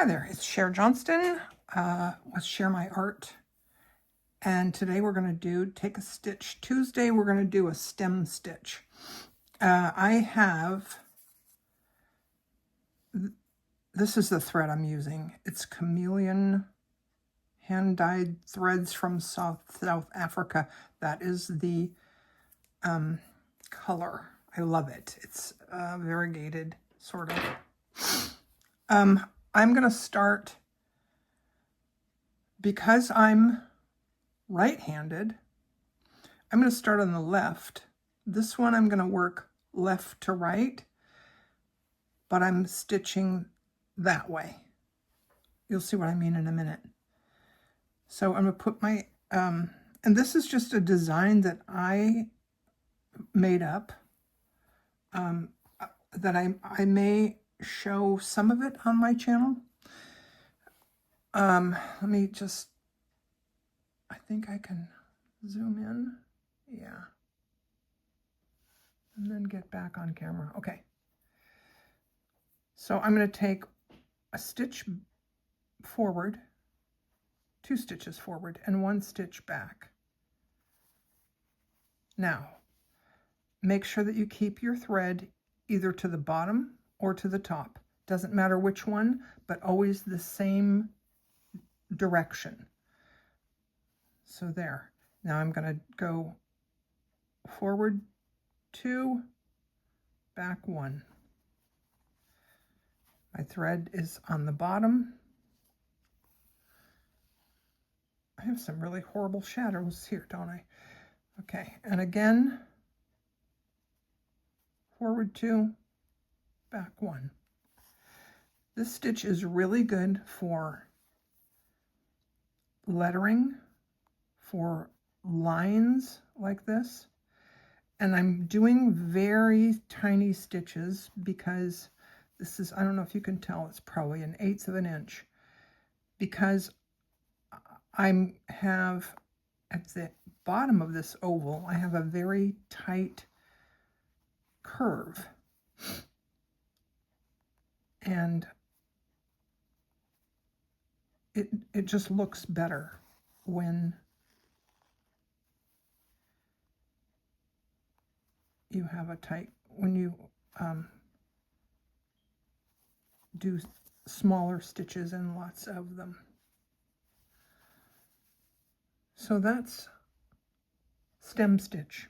Hi there, it's Cher Johnston with Share My Art. And today we're going to do Take a Stitch Tuesday. We're going to do a stem stitch. This is the thread I'm using. It's chameleon hand-dyed threads from South Africa. That is the color. I love it. It's variegated, sort of. I'm going to start, because I'm right-handed, I'm going to start on the left. This one I'm going to work left to right, but I'm stitching that way. You'll see what I mean in a minute. So I'm going to put my, and this is just a design that I made up, that I may show some of it on my channel. Let me just, I think I can zoom in. Yeah. And then get back on camera. Okay. So I'm going to take a stitch forward, 2 stitches forward, and 1 stitch back. Now, make sure that you keep your thread either to the bottom or to the top. Doesn't matter which one, but always the same direction. So there. Now I'm going to go forward 2, back 1. My thread is on the bottom. I have some really horrible shadows here, don't I? Okay, and again, forward 2, back 1. This stitch is really good for lettering, for lines like this. And I'm doing very tiny stitches because this is, I don't know if you can tell, it's probably 1/8 of an inch, because I have at the bottom of this oval, I have a very tight curve. And it just looks better when you have a tight, when you do smaller stitches and lots of them. So that's stem stitch.